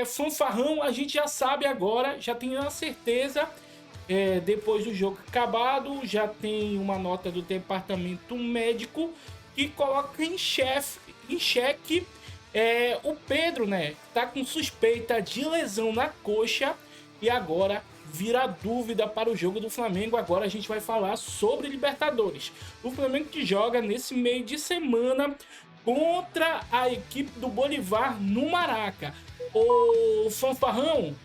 fanfarrão, a gente já sabe agora, já tem a certeza, depois do jogo acabado, já tem uma nota do departamento médico que coloca em xeque o Pedro, né? Tá com suspeita de lesão na coxa e agora vira dúvida para o jogo do Flamengo. Agora a gente vai falar sobre Libertadores. O Flamengo que joga nesse meio de semana contra a equipe do Bolívar no Maraca. O Fanfarrão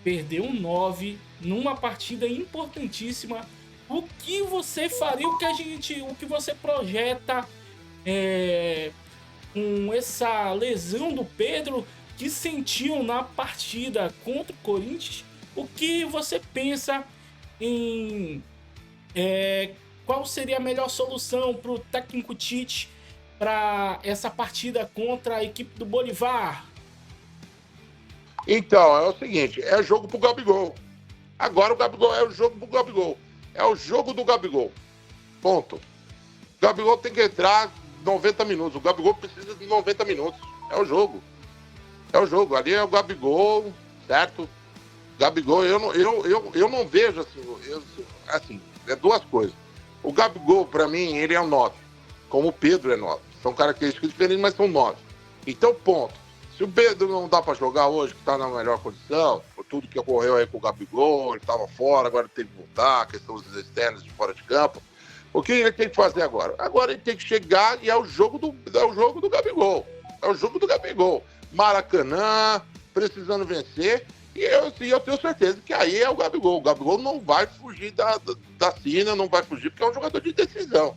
perdeu um 9 numa partida importantíssima. O que você faria, o que você projeta com essa lesão do Pedro que sentiu na partida contra o Corinthians? O que você pensa em qual seria a melhor solução para o técnico Tite para essa partida contra a equipe do Bolívar? Então, é o seguinte, é jogo pro Gabigol. Agora o Gabigol é o jogo pro Gabigol. É o jogo do Gabigol. Ponto. O Gabigol tem que entrar 90 minutos. O Gabigol precisa de 90 minutos. É o jogo. É o jogo. Ali é o Gabigol, certo? Gabigol, eu não vejo assim, é duas coisas. O Gabigol, pra mim, ele é um 9. Como o Pedro é 9. São características diferentes, mas são 9. Então, ponto. Se o Pedro não dá para jogar hoje, que está na melhor condição, por tudo que ocorreu aí com o Gabigol, ele estava fora, agora tem que voltar, questões externas de fora de campo. O que ele tem que fazer agora? Agora ele tem que chegar e é o jogo do Gabigol. É o jogo do Gabigol. Maracanã, precisando vencer. E eu tenho certeza que aí é o Gabigol. O Gabigol não vai fugir da sina, não vai fugir, porque é um jogador de decisão.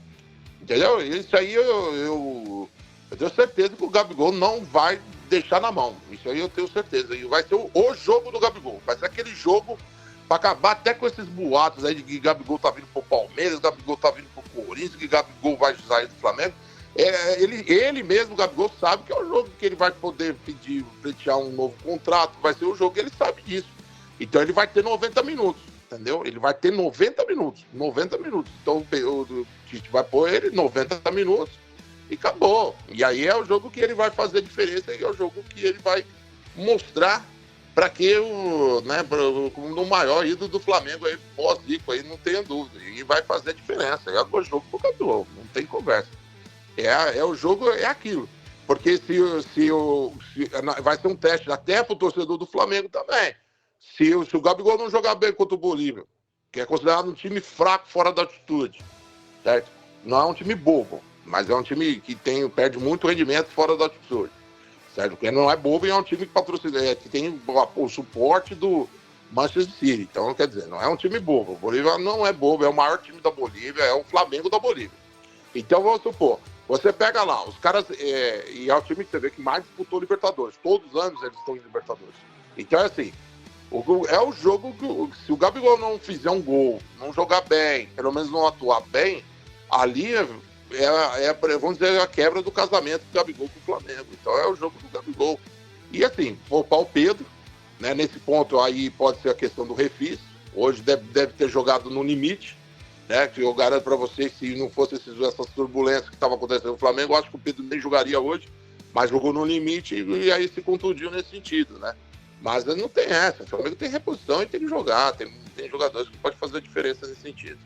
Entendeu? Isso aí eu tenho certeza que o Gabigol não vai deixar na mão. Isso aí eu tenho certeza. E vai ser o jogo do Gabigol. Vai ser aquele jogo para acabar até com esses boatos aí de que Gabigol tá vindo pro Palmeiras, Gabigol tá vindo pro Corinthians, que Gabigol vai sair do Flamengo. Ele mesmo, o Gabigol, sabe que é o jogo que ele vai poder pleitear um novo contrato. Vai ser o jogo, ele sabe disso. Então ele vai ter 90 minutos. Entendeu? Ele vai ter 90 minutos. 90 minutos. Então o Tite vai pôr ele 90 minutos e acabou. E aí é o jogo que ele vai fazer a diferença e é o jogo que ele vai mostrar para que no maior ídolo do Flamengo aí, pós-Zico, aí não tenha dúvida. E vai fazer a diferença. É o jogo do Gabigol, não tem conversa. O jogo, é aquilo. Porque vai ser um teste até para o torcedor do Flamengo também. Se o Gabigol não jogar bem contra o Bolívia, que é considerado um time fraco fora da altitude, certo? Não é um time bobo, mas é um time que perde muito rendimento fora da altitude, certo? Porque não é bobo e é um time que patrocina, que tem o suporte do Manchester City. Então, quer dizer, não é um time bobo. O Bolívia não é bobo, é o maior time da Bolívia, é o Flamengo da Bolívia. Então, vamos supor, você pega lá, os caras, e é o time que você vê que mais disputou Libertadores. Todos os anos eles estão em Libertadores. Então, é assim, é o jogo que, se o Gabigol não fizer um gol, não jogar bem, pelo menos não atuar bem, ali vamos dizer, a quebra do casamento do Gabigol com o Flamengo. Então é o jogo do Gabigol. E assim, poupar o Pedro, né, nesse ponto aí pode ser a questão do refis. Hoje deve ter jogado no limite, né, que eu garanto para vocês, se não fosse essas turbulências que estavam acontecendo no Flamengo, eu acho que o Pedro nem jogaria hoje, mas jogou no limite e aí se contundiu nesse sentido, né? Mas não tem essa. O Flamengo tem reposição e tem que jogar. Tem jogadores que podem fazer a diferença nesse sentido.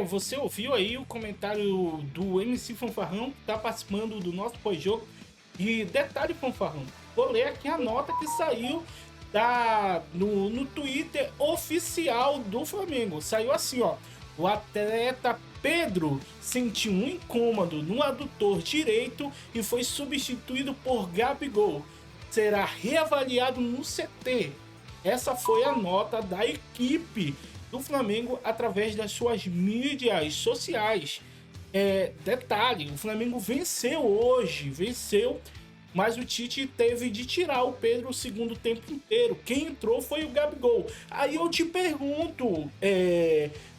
Você ouviu aí o comentário do MC Fanfarrão, que tá participando do nosso pós-jogo. E detalhe, Fanfarrão, vou ler aqui a nota que saiu no Twitter oficial do Flamengo. Saiu assim, ó. O atleta Pedro sentiu um incômodo no adutor direito e foi substituído por Gabigol. Será reavaliado no CT. Essa foi a nota da equipe do Flamengo através das suas mídias sociais. Detalhe, o Flamengo venceu hoje, mas o Tite teve de tirar o Pedro o segundo tempo inteiro. Quem entrou foi o Gabigol. Aí eu te pergunto,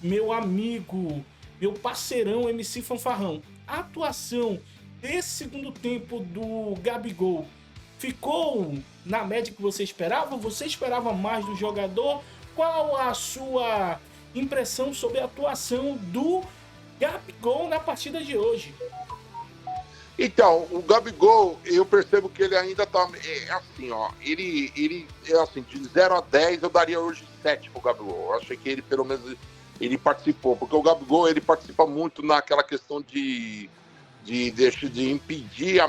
meu amigo, meu parceirão MC Fanfarrão, a atuação desse segundo tempo do Gabigol ficou na média que você esperava? Você esperava mais do jogador? Qual a sua impressão sobre a atuação do Gabigol na partida de hoje? Então, o Gabigol, eu percebo que ele ainda tá. É assim, ó. Ele assim, de 0 a 10, eu daria hoje 7 pro Gabigol. Eu achei que ele, pelo menos, ele participou. Porque o Gabigol, ele participa muito naquela questão de impedir.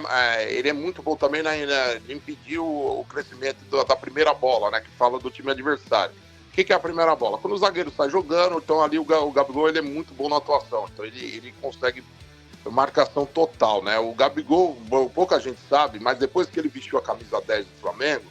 Ele é muito bom também de impedir o crescimento da primeira bola, né? Que fala do time adversário. O que é a primeira bola? Quando o zagueiro sai jogando, então ali o Gabigol ele é muito bom na atuação. Então ele consegue marcação total, né? O Gabigol, pouca gente sabe, mas depois que ele vestiu a camisa 10 do Flamengo,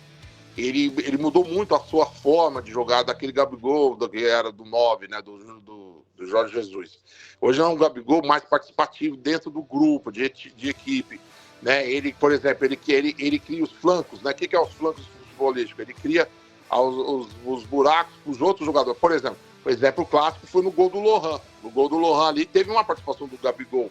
ele mudou muito a sua forma de jogar daquele Gabigol que era do 9, né? Do Jorge Jesus. Hoje é um Gabigol mais participativo dentro do grupo, de equipe, né? Ele, por exemplo, ele cria os flancos, né? O que é os flancos futebolísticos? Ele cria os buracos para os outros jogadores. Por exemplo, o clássico foi no gol do Lohan. No gol do Lohan ali teve uma participação do Gabigol.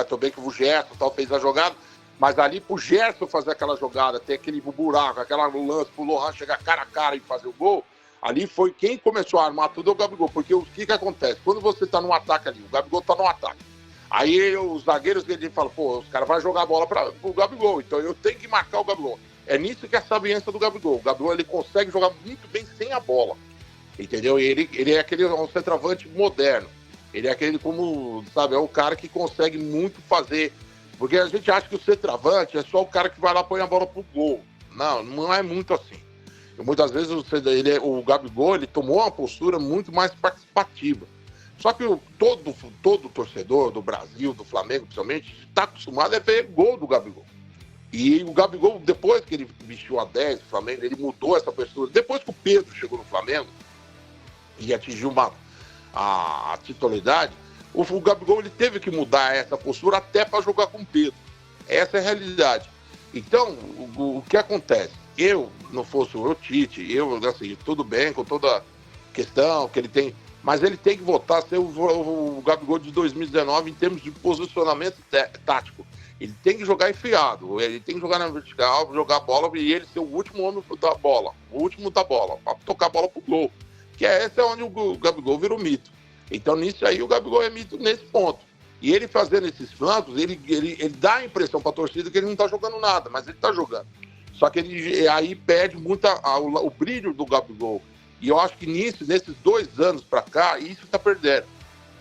Também que o Gerson tal fez a jogada, mas ali pro Gerson fazer aquela jogada, ter aquele buraco, aquela lance pro Lohan chegar cara a cara e fazer o gol, ali foi quem começou a armar tudo é o Gabigol, porque o que acontece? Quando você tá no ataque ali, o Gabigol tá no ataque, aí os zagueiros ele fala, pô, os caras vão jogar a bola pro Gabigol, então eu tenho que marcar o Gabigol. É nisso que é a sabiência do Gabigol. O Gabigol ele consegue jogar muito bem sem a bola, entendeu? E ele é aquele um centroavante moderno. Ele é aquele como, sabe, é o cara que consegue muito fazer. Porque a gente acha que o centroavante é só o cara que vai lá e põe a bola pro gol. Não, não é muito assim. E muitas vezes o Gabigol ele tomou uma postura muito mais participativa. Só que todo torcedor do Brasil, do Flamengo principalmente, está acostumado a ver gol do Gabigol. E o Gabigol, depois que ele vestiu a 10 do Flamengo, ele mudou essa postura. Depois que o Pedro chegou no Flamengo e atingiu a titularidade, o Gabigol ele teve que mudar essa postura até para jogar com o Pedro. Essa é a realidade. Então, o que acontece? Eu, não fosse o Tite, assim, tudo bem com toda questão que ele tem, mas ele tem que voltar a ser o Gabigol de 2019 em termos de posicionamento tático. Ele tem que jogar enfiado, ele tem que jogar na vertical, jogar a bola e ele ser o último homem da bola, o último da bola, para tocar a bola pro gol. Que esse é onde o Gabigol virou mito. Então, nisso aí, o Gabigol é mito nesse ponto. E ele fazendo esses flancos, ele dá a impressão para a torcida que ele não está jogando nada, mas ele está jogando. Só que ele aí perde muito o brilho do Gabigol. E eu acho que nesses 2 anos para cá, isso está perdendo.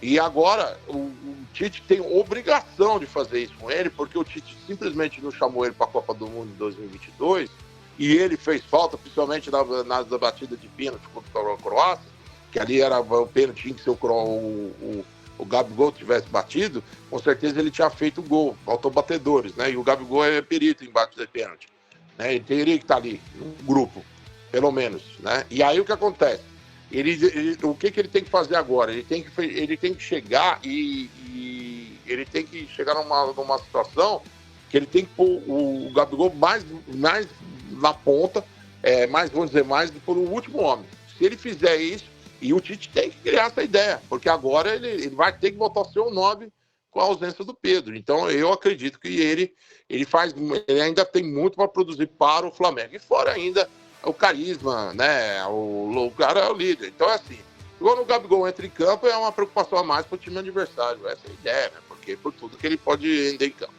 E agora, o Tite tem obrigação de fazer isso com ele, porque o Tite simplesmente não chamou ele para a Copa do Mundo em 2022, e ele fez falta, principalmente na batida de pênalti contra a Croácia, que ali era o pênalti, tinha que ser o Gabigol tivesse batido, com certeza ele tinha feito o gol, faltou batedores, né? E o Gabigol é perito em bate de pênalti, né? Ele teria que estar ali, no grupo, pelo menos, né? E aí o que acontece? O que ele tem que fazer agora? Ele tem que chegar e ele tem que chegar numa situação que ele tem que pôr o Gabigol mais na ponta, vamos dizer, mais por o último homem. Se ele fizer isso, e o Tite tem que criar essa ideia, porque agora ele vai ter que voltar a ser o 9 com a ausência do Pedro. Então eu acredito que ele ainda tem muito para produzir para o Flamengo. E fora ainda o carisma, né? O cara é o líder. Então é assim, quando o Gabigol entra em campo, é uma preocupação a mais para o time adversário. Essa é a ideia, né? Porque por tudo que ele pode render em campo.